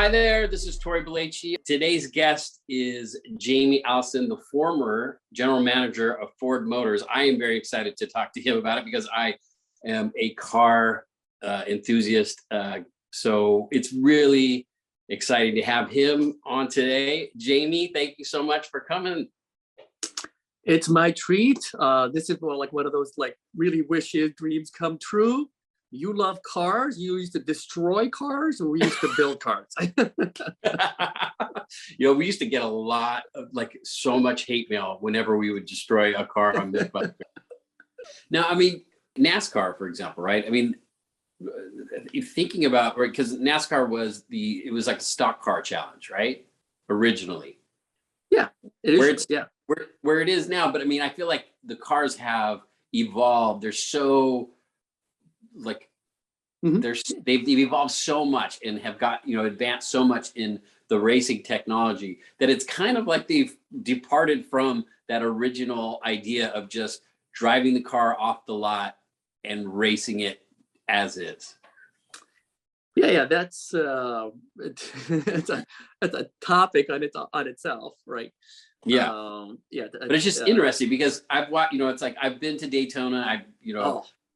Hi there, this is Tory Belleci. Today's guest is Jamie Allison, the former general manager of Ford Motors. I am very excited to talk to him about it because I am a car enthusiast. So it's really exciting to have him on today. Jamie, thank you so much for coming. It's my treat. This is more like one of those really wishes, dreams come true. You love cars. You used to destroy cars, or we used to build cars. We used to get a lot of so much hate mail whenever we would destroy a car on this. Now, I mean, NASCAR, for example, right? I mean, thinking about, right, because NASCAR was it was like a stock car challenge, right? Originally. Yeah, it is. Where it is now. But I mean, I feel like the cars have evolved. They're so they've evolved so much and have got advanced so much in the racing technology that it's kind of like they've departed from that original idea of just driving the car off the lot and racing it as is. Yeah, that's it's a topic on itself, right? Yeah, but it's just interesting because I've watched. It's like I've been to Daytona.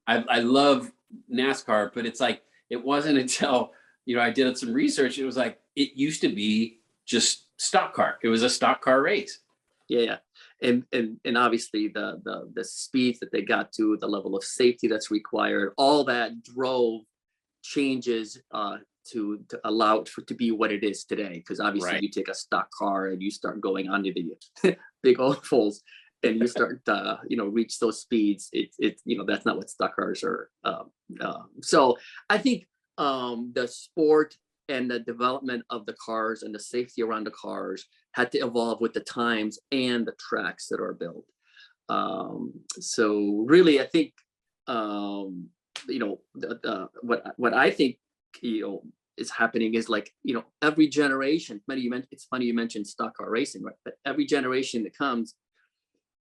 I love NASCAR, but it's like it wasn't until I did some research. It was like it used to be just stock car. It was a stock car race. Yeah, and obviously the speeds that they got to, the level of safety that's required, all that drove changes to allow it to be what it is today. Because obviously, right, you take a stock car and you start going onto the big ovals, and you start reach those speeds. It's that's not what stock cars are. So I think the sport and the development of the cars and the safety around the cars had to evolve with the times and the tracks that are built. So really, I think what I think is happening is every generation. It's funny you mentioned stock car racing, right? But every generation that comes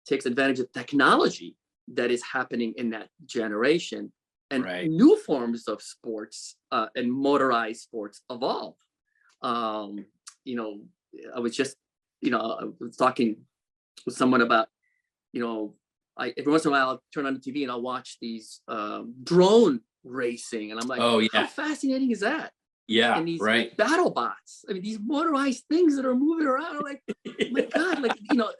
takes advantage of technology that is happening in that generation, and right, new forms of sports and motorized sports evolve. I was just, I was talking with someone about, every once in a while I'll turn on the TV and I'll watch these drone racing, and I'm like, oh yeah, how fascinating is that? Yeah, and these right, battle bots. I mean, these motorized things that are moving around. I'm like, oh my God,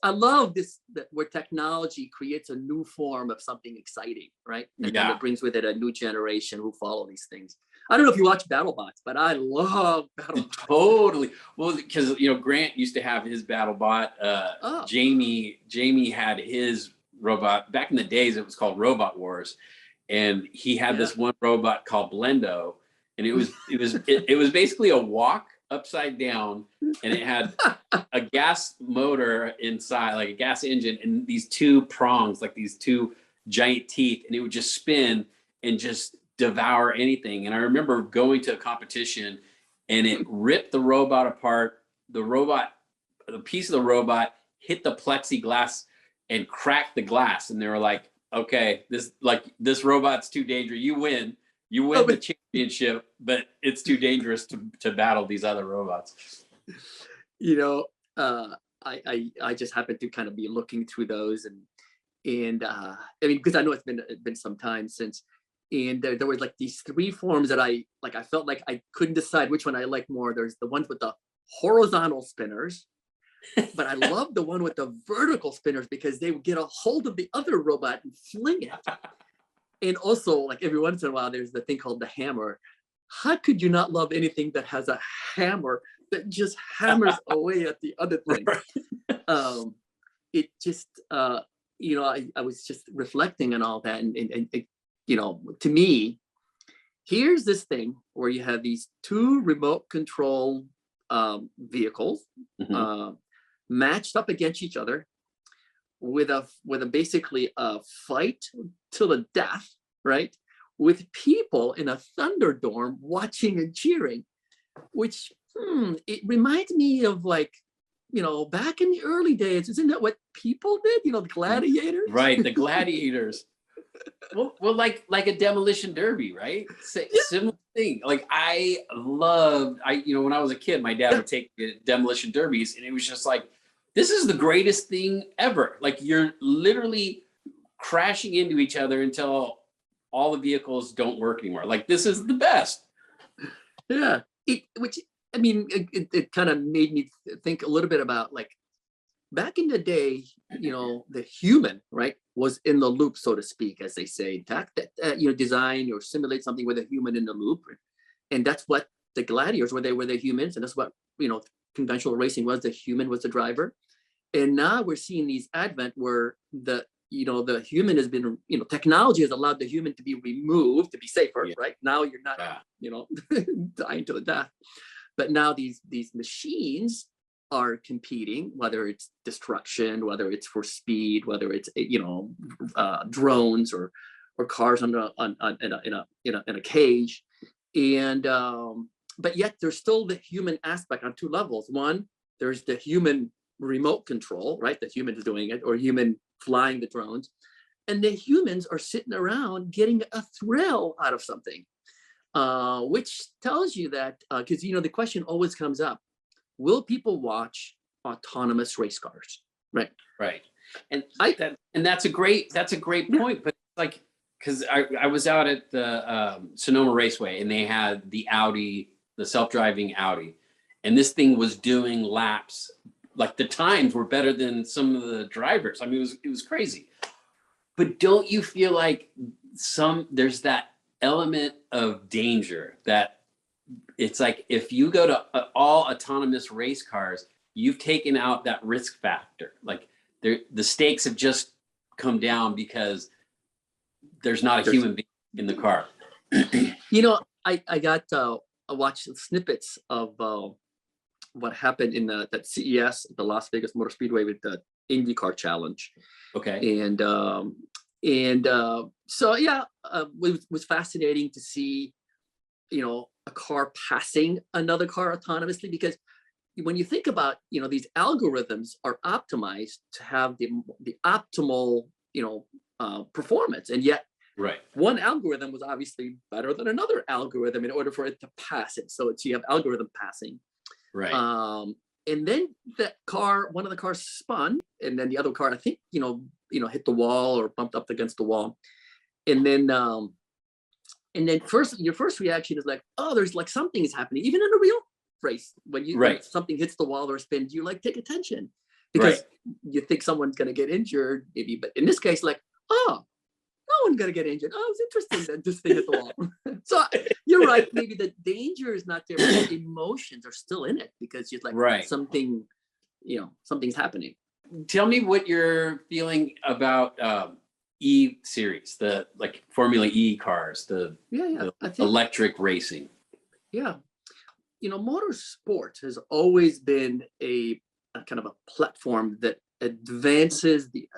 I love this, where technology creates a new form of something exciting, right? And then it brings with it a new generation who follow these things. I don't know if you watch BattleBots, but I love BattleBots. Totally. Well, because Grant used to have his BattleBot. Jamie had his robot. Back in the days, it was called Robot Wars, and he had this one robot called Blendo, and it was basically a walk upside down, and it had a gas motor inside, like a gas engine, and these two prongs, like these two giant teeth, and it would just spin and just devour anything. And I remember going to a competition, and it ripped the robot apart. The piece of the robot hit the plexiglass and cracked the glass, and they were like, okay, this robot's too dangerous. You win the championship, but it's too dangerous to battle these other robots. I just happened to kind of be looking through those, and I mean, because I know it's been some time since, and there was these three forms that I felt like I couldn't decide which one I like more. There's the ones with the horizontal spinners, but I love the one with the vertical spinners because they would get a hold of the other robot and fling it. And also, every once in a while, there's the thing called the hammer. How could you not love anything that has a hammer that just hammers away at the other thing? It just, I was just reflecting on all that. And to me, here's this thing where you have these two remote control vehicles matched up against each other, with basically a fight to the death, right? With people in a Thunderdome watching and cheering, which it reminds me of back in the early days. Isn't that what people did? The Gladiators? Right, the Gladiators. Well, like a demolition derby, right? Similar thing. Like when I was a kid, my dad would take me to demolition derbies, and it was just like, this is the greatest thing ever. Like, you're literally crashing into each other until all the vehicles don't work anymore. Like, this is the best. Yeah. It kind of made me think a little bit about, like, back in the day, the human, right, was in the loop, so to speak, as they say. Design or simulate something with a human in the loop, and that's what the Gladiators were. They were the humans, and that's what conventional racing was. The human was the driver, and now we're seeing these advent where the human has been, technology has allowed the human to be removed to be safer, right? Now you're not, dying to the death, but now these machines are competing, whether it's destruction, whether it's for speed, whether it's drones or cars in a cage, and but yet there's still the human aspect on two levels. One, there's the human remote control, right? The human is doing it, or human flying the drones, and the humans are sitting around getting a thrill out of something, which tells you that because the question always comes up: will people watch autonomous race cars? Right. And that's a great point. But like, because I was out at the Sonoma Raceway, and they had the Audi, the self-driving Audi, and this thing was doing laps. Like, the times were better than some of the drivers. I mean, it was crazy. But don't you feel like there's that element of danger that it's like, if you go to all autonomous race cars, you've taken out that risk factor. Like, the stakes have just come down because there's not a human being in the car. I watched snippets of what happened in that CES, the Las Vegas Motor Speedway, with the IndyCar Challenge. Okay. And so it was fascinating to see, a car passing another car autonomously, because when you think about, these algorithms are optimized to have the optimal, performance, and yet one algorithm was obviously better than another algorithm in order for it to pass it. So you have algorithm passing. Right. And then one of the cars spun, and then the other car, I think, hit the wall or bumped up against the wall. And then your first reaction is like, oh, there's like something is happening. Even in a real race, when something hits the wall or spins, you like take attention because you think someone's going to get injured, maybe. But in this case, like, oh, no one's going to get injured. Oh, it's interesting that this thing hit the wall. So you're right. Maybe the danger is not there, but the emotions are still in it, because you're like, something, something's happening. Tell me what you're feeling about E series, the like Formula E cars, the electric racing. Yeah. Motorsport has always been a kind of a platform that advances the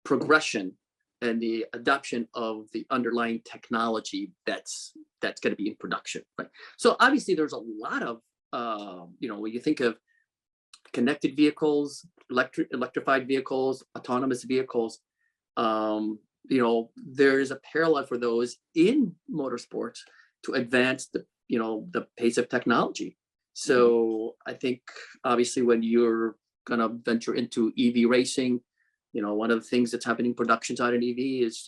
progression and the adoption of the underlying technology that's going to be in production, right? So obviously there's a lot of, when you think of connected vehicles, electrified vehicles, autonomous vehicles, there's a parallel for those in motorsports to advance the pace of technology. So I think obviously when you're going to venture into EV racing, one of the things that's happening production side in EV is,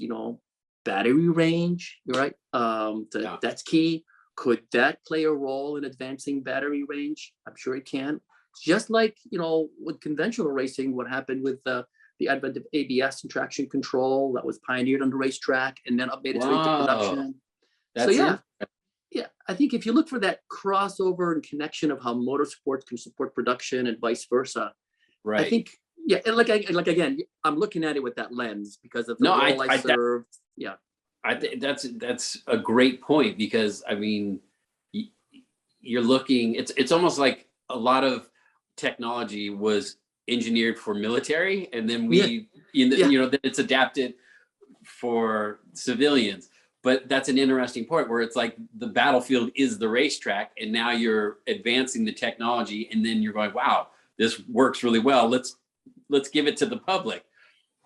battery range, right? That's key. Could that play a role in advancing battery range? I'm sure it can. Just like, with conventional racing, what happened with the advent of ABS and traction control that was pioneered on the racetrack and then updated into production. Yeah, I think if you look for that crossover and connection of how motorsports can support production and vice versa, I think, and like again, I'm looking at it with that lens because of the role I served. I think that's a great point, because I mean, you're looking. It's almost like a lot of technology was engineered for military, and then then it's adapted for civilians. But that's an interesting point where it's like the battlefield is the racetrack, and now you're advancing the technology, and then you're going, wow, this works really well. Let's give it to the public.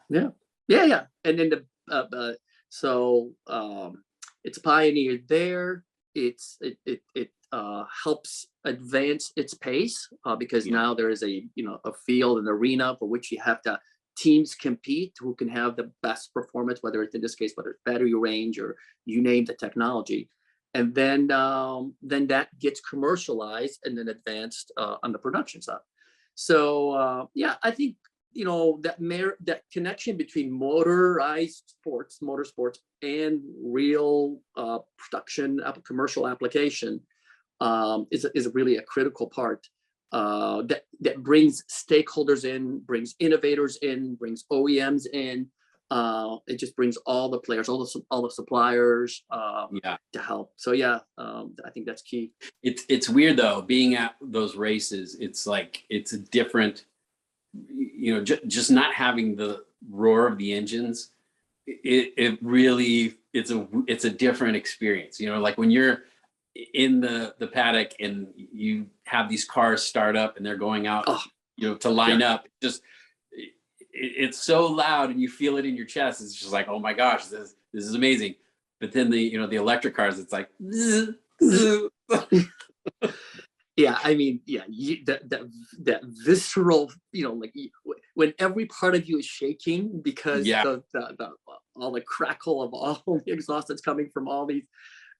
Yeah. And then So it's pioneered there. It helps advance its pace because now there is a field, an arena for which you have to teams compete who can have the best performance, whether it's in this case, whether it's battery range or you name the technology. And then that gets commercialized and then advanced on the production side. So I think that connection between motorsports, and real production commercial application is really a critical part that brings stakeholders in, brings innovators in, brings OEMs in. It just brings all the players, all the suppliers to help. So I think that's key. It's weird though, being at those races. It's like it's a different, just not having the roar of the engines. It really it's a different experience. Like when you're in the paddock and you have these cars start up and they're going out, to line up. It's so loud and you feel it in your chest. It's just like, oh my gosh, this is amazing. But then the electric cars, it's like, that visceral, like when every part of you is shaking because all the crackle of all the exhaust that's coming from all these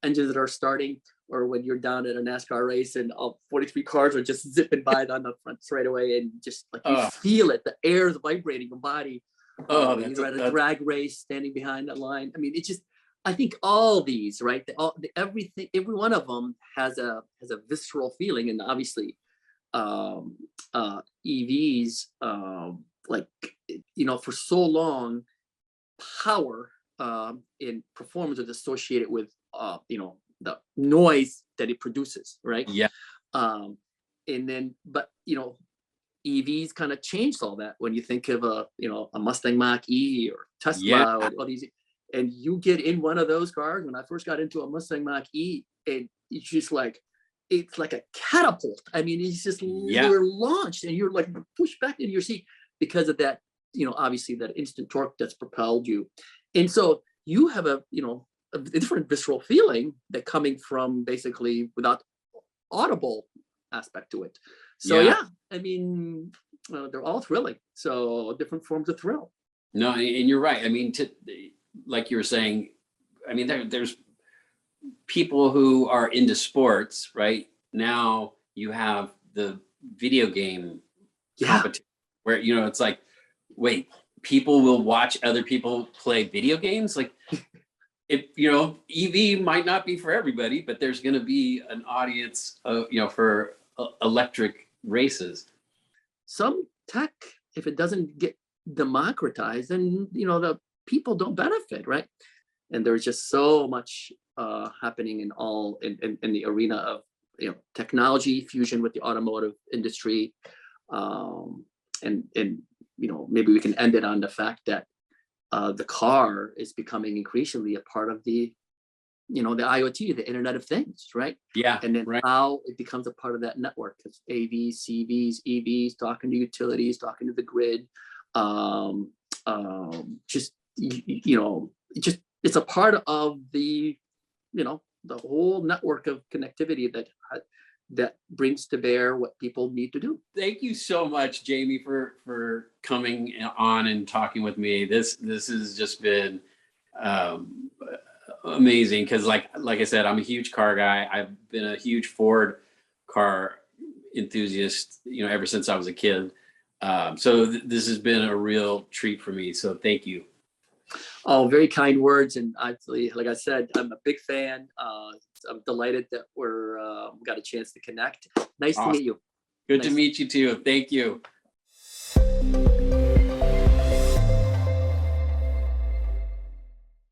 engines that are starting, or when you're down at a NASCAR race and all 43 cars are just zipping by on the front straightaway and just like you feel it, the air is vibrating your body. You're at a drag race standing behind that line. I mean, it's just, I think all these, right? Everything, every one of them has a visceral feeling, and obviously, EVs, for so long, power in performance is associated with the noise that it produces, right? Yeah. And then, but EVs kind of changed all that when you think of a Mustang Mach-E or Tesla or all these. And you get in one of those cars. When I first got into a Mustang Mach-E, and it's just like, it's like a catapult. I mean, it's just you're launched and you're like pushed back into your seat because of that, obviously that instant torque that's propelled you. And so you have a different visceral feeling that coming from basically without audible aspect to it. So I mean, they're all thrilling. So different forms of thrill. No, and you're right. I mean, like you were saying, I mean, there's people who are into sports, right? Now you have the video game competition where, it's like, wait, people will watch other people play video games? Like, EV might not be for everybody, but there's going to be an audience, for electric races. Some tech, if it doesn't get democratized, then, the people don't benefit, right? And there's just so much happening in the arena of technology fusion with the automotive industry, and maybe we can end it on the fact that the car is becoming increasingly a part of the the IoT, the Internet of Things, right? Yeah. And then how it becomes a part of that network. It's AVs, CVs, EVs, talking to utilities, talking to the grid, it's a part of the the whole network of connectivity that brings to bear what people need to do. Thank you so much, Jamie, for coming on and talking with me. This has just been amazing because like I said, I'm a huge car guy. I've been a huge Ford car enthusiast, ever since I was a kid. So this has been a real treat for me. So thank you. Oh, very kind words. And actually, like I said, I'm a big fan. I'm delighted that we got a chance to connect. Nice to meet you. Good to meet you too. Thank you.